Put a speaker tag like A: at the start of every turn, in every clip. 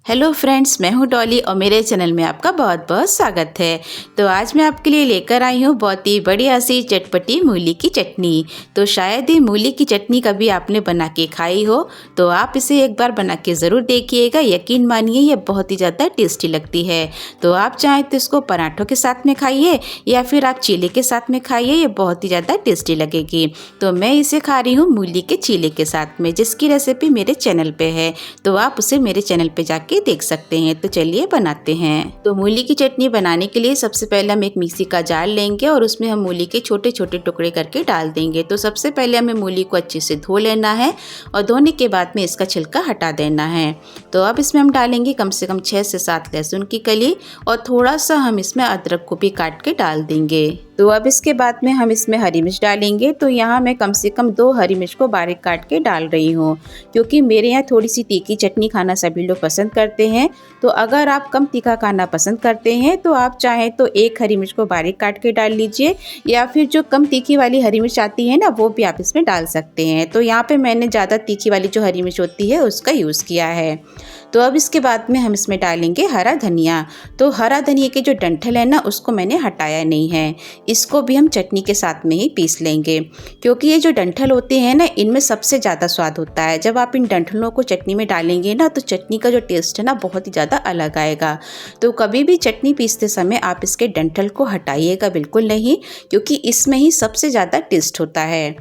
A: Hello friends, मैं हूं डॉली और मेरे चैनल में आपका बहुत बहुत स्वागत है। तो आज मैं आपके लिए लेकर आई हूं बहुत ही बढ़िया सी चटपटी मूली की चटनी। तो शायद ही मूली की चटनी कभी आपने बना के खाई हो, तो आप इसे एक बार बना के ज़रूर देखिएगा। यकीन मानिए ये बहुत ही ज़्यादा टेस्टी लगती है। तो आप चाहें तो इसको पराठों के साथ में खाइए या फिर आप चीले के साथ में खाइए, ये बहुत ही ज़्यादा टेस्टी लगेगी। तो मैं इसे खा रही हूँ मूली के चीले के साथ में, जिसकी रेसिपी मेरे चैनल पे है, तो आप उसे मेरे चैनल पे जाके देख सकते हैं। तो चलिए बनाते हैं। तो मूली की चटनी बनाने के लिए सबसे पहले हम एक मिक्सी का जार लेंगे और उसमें हम मूली के छोटे छोटे टुकड़े करके डाल देंगे। तो सबसे पहले हमें मूली को अच्छे से धो लेना है और धोने के बाद में इसका छिलका हटा देना है। तो अब इसमें हम डालेंगे कम से कम 6 से 7 लहसुन की कली और थोड़ा सा हम इसमें अदरक को भी काट के डाल देंगे। तो अब इसके बाद में हम इसमें हरी मिर्च डालेंगे। तो यहाँ मैं कम से कम 2 हरी मिर्च को बारीक काट के डाल रही हूँ, क्योंकि मेरे यहाँ थोड़ी सी तीखी चटनी खाना सभी लोग पसंद करते हैं। तो अगर आप कम तीखा खाना पसंद करते हैं तो आप चाहें तो 1 हरी मिर्च को बारीक काट के डाल लीजिए, या फिर जो कम तीखी वाली हरी मिर्च आती है ना, वो भी आप इसमें डाल सकते हैं। तो यहाँ पे मैंने ज़्यादा तीखी वाली जो हरी मिर्च होती है उसका यूज़ किया है। तो अब इसके बाद में हम इसमें डालेंगे हरा धनिया। तो हरा धनिया के जो डंठल है ना, उसको मैंने हटाया नहीं है, इसको भी हम चटनी के साथ में ही पीस लेंगे, क्योंकि ये जो डंठल होते हैं ना, इनमें सबसे ज़्यादा स्वाद होता है। जब आप इन डंठलों को चटनी में डालेंगे ना, तो चटनी का जो टेस्ट है ना, बहुत ही ज़्यादा अलग आएगा। तो कभी भी चटनी पीसते समय आप इसके डंठल को हटाइएगा बिल्कुल नहीं, क्योंकि इसमें ही सबसे ज़्यादा टेस्ट होता है।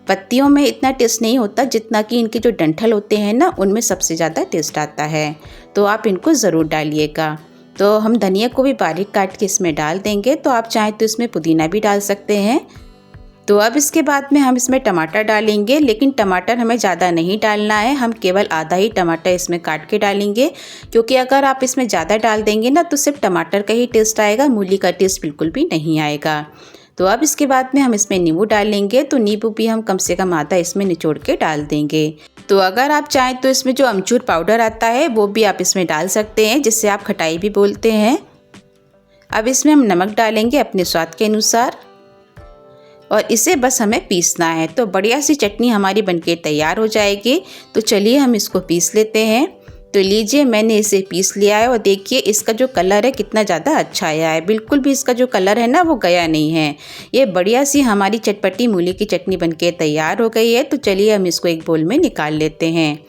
A: पत्तियों में इतना टेस्ट नहीं होता जितना कि इनके जो डंठल होते हैं ना, उनमें सबसे ज़्यादा टेस्ट आता है। तो आप इनको ज़रूर डालिएगा। तो हम धनिया को भी बारीक काट के इसमें डाल देंगे। तो आप चाहें तो इसमें पुदीना भी डाल सकते हैं। तो अब इसके बाद में हम इसमें टमाटर डालेंगे, लेकिन टमाटर हमें ज़्यादा नहीं डालना है, हम केवल आधा ही टमाटर इसमें काट के डालेंगे, क्योंकि अगर आप इसमें ज़्यादा डाल देंगे ना, तो सिर्फ टमाटर का ही टेस्ट आएगा, मूली का टेस्ट बिल्कुल भी नहीं आएगा। तो अब इसके बाद में हम इसमें नींबू डालेंगे। तो नींबू भी हम कम से कम आधा इसमें निचोड़ के डाल देंगे। तो अगर आप चाहें तो इसमें जो अमचूर पाउडर आता है वो भी आप इसमें डाल सकते हैं, जिससे आप खटाई भी बोलते हैं। अब इसमें हम नमक डालेंगे अपने स्वाद के अनुसार और इसे बस हमें पीसना है। तो बढ़िया सी चटनी हमारी बनके तैयार हो जाएगी। तो चलिए हम इसको पीस लेते हैं। तो लीजिए, मैंने इसे पीस लिया है और देखिए इसका जो कलर है कितना ज़्यादा अच्छा आया है। बिल्कुल भी इसका जो कलर है ना, वो गया नहीं है। ये बढ़िया सी हमारी चटपटी मूली की चटनी बनके तैयार हो गई है। तो चलिए हम इसको एक बोल में निकाल लेते हैं।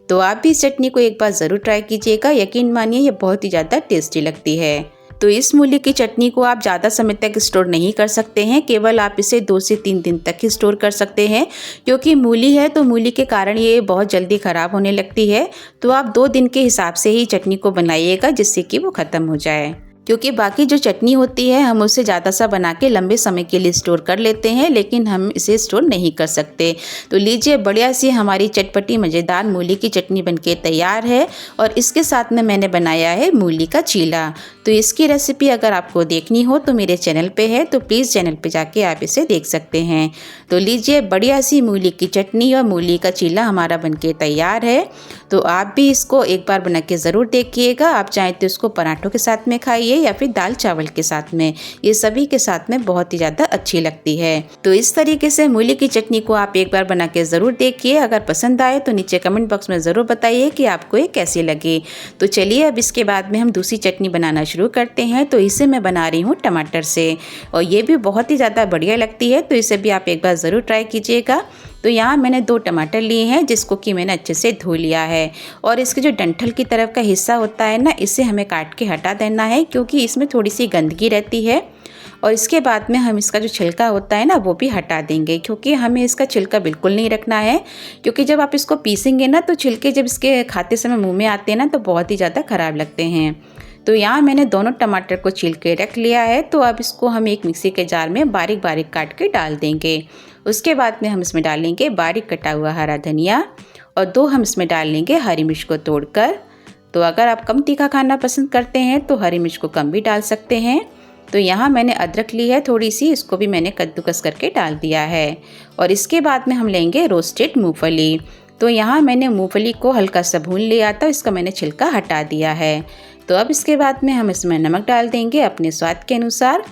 A: तो आप भी इस चटनी को एक बार ज़रूर ट्राई कीजिएगा। यकीन मानिए ये बहुत ही ज़्यादा टेस्टी लगती है। तो इस मूली की चटनी को आप ज़्यादा समय तक स्टोर नहीं कर सकते हैं, केवल आप इसे 2 से 3 दिन तक ही स्टोर कर सकते हैं, क्योंकि मूली है तो मूली के कारण ये बहुत जल्दी ख़राब होने लगती है। तो आप 2 दिन के हिसाब से ही चटनी को बनाइएगा, जिससे कि वो ख़त्म हो जाए। क्योंकि बाकी जो चटनी होती है हम उसे ज़्यादा सा बना के लंबे समय के लिए स्टोर कर लेते हैं, लेकिन हम इसे स्टोर नहीं कर सकते। तो लीजिए, बढ़िया सी हमारी चटपटी मज़ेदार मूली की चटनी बनके तैयार है और इसके साथ में मैंने बनाया है मूली का चीला। तो इसकी रेसिपी अगर आपको देखनी हो तो मेरे चैनल पे है, तो प्लीज़ चैनल पे जाके आप इसे देख सकते हैं। तो लीजिए, बढ़िया सी मूली की चटनी और मूली का चीला हमारा बनके तैयार है। तो आप भी इसको एक बार बना के ज़रूर देखिएगा। आप चाहें तो इसको पराठों के साथ में खाइए या फिर दाल चावल के साथ में, ये सभी के साथ में बहुत ही ज़्यादा अच्छी लगती है। तो इस तरीके से मूली की चटनी को आप एक बार बना के ज़रूर देखिए। अगर पसंद आए तो नीचे कमेंट बॉक्स में ज़रूर बताइए कि आपको ये कैसी लगी। तो चलिए अब इसके बाद में हम दूसरी चटनी बनाना शुरू करते हैं। तो इसे मैं बना रही हूँ टमाटर से, और ये भी बहुत ही ज़्यादा बढ़िया लगती है। तो इसे भी आप एक बार ज़रूर ट्राई कीजिएगा। तो यहाँ मैंने 2 टमाटर लिए हैं, जिसको कि मैंने अच्छे से धो लिया है, और इसके जो डंठल की तरफ का हिस्सा होता है ना, इसे हमें काट के हटा देना है, क्योंकि इसमें थोड़ी सी गंदगी रहती है। और इसके बाद में हम इसका जो छिलका होता है ना, वो भी हटा देंगे, क्योंकि हमें इसका छिलका बिल्कुल नहीं रखना है। क्योंकि जब आप इसको पीसेंगे ना, तो छिलके जब इसके खाते समय मुँह में आते हैं ना, तो बहुत ही ज़्यादा ख़राब लगते हैं। तो यहाँ मैंने दोनों टमाटर को छील के रख लिया है। तो अब इसको हम एक मिक्सी के जार में बारीक बारीक काट के डाल देंगे। उसके बाद में हम इसमें डालेंगे बारीक कटा हुआ हरा धनिया, और 2 हम इसमें डाल लेंगे हरी मिर्च को तोड़कर। तो अगर आप कम तीखा खाना पसंद करते हैं तो हरी मिर्च को कम भी डाल सकते हैं। तो यहाँ मैंने अदरक ली है थोड़ी सी, इसको भी मैंने कद्दूकस करके डाल दिया है। और इसके बाद में हम लेंगे रोस्टेड मूँगफली। तो यहाँ मैंने मूँगफली को हल्का सा भून लिया था, इसका मैंने छिलका हटा दिया है। तो अब इसके बाद में हम इसमें नमक डाल देंगे अपने स्वाद के अनुसार,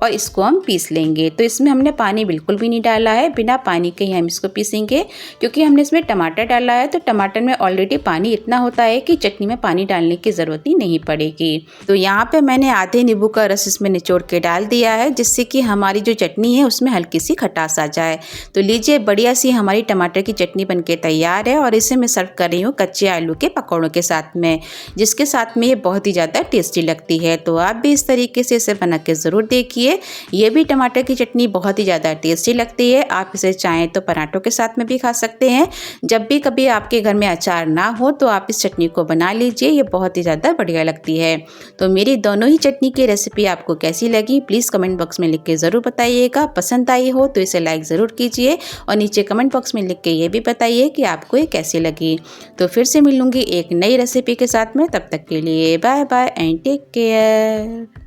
A: और इसको हम पीस लेंगे। तो इसमें हमने पानी बिल्कुल भी नहीं डाला है, बिना पानी के ही हम इसको पीसेंगे, क्योंकि हमने इसमें टमाटर डाला है तो टमाटर में ऑलरेडी पानी इतना होता है कि चटनी में पानी डालने की ज़रूरत ही नहीं पड़ेगी। तो यहाँ पे मैंने आधे नींबू का रस इसमें निचोड़ के डाल दिया है, जिससे कि हमारी जो चटनी है उसमें हल्की सी खटास आ जाए। तो लीजिए, बढ़िया सी हमारी टमाटर की चटनी बनके तैयार है और इसे मैं सर्व कर रही हूँ कच्चे आलू के पकौड़ों के साथ में, जिसके साथ में ये बहुत ही ज़्यादा टेस्टी लगती है। तो आप भी इस तरीके से इसे बना के ज़रूर देखिए। ये भी टमाटर की चटनी बहुत ही ज़्यादा टेस्टी लगती है। आप इसे चाहें तो पराठों के साथ में भी खा सकते हैं। जब भी कभी आपके घर में अचार ना हो तो आप इस चटनी को बना लीजिए, ये बहुत ही ज़्यादा बढ़िया लगती है। तो मेरी दोनों ही चटनी की रेसिपी आपको कैसी लगी प्लीज़ कमेंट बॉक्स में लिख के ज़रूर बताइएगा। पसंद आई हो तो इसे लाइक ज़रूर कीजिए और नीचे कमेंट बॉक्स में लिख के ये भी बताइए कि आपको ये कैसी लगी। तो फिर से मिलूँगी एक नई रेसिपी के साथ में, तब तक के लिए bye bye and take care.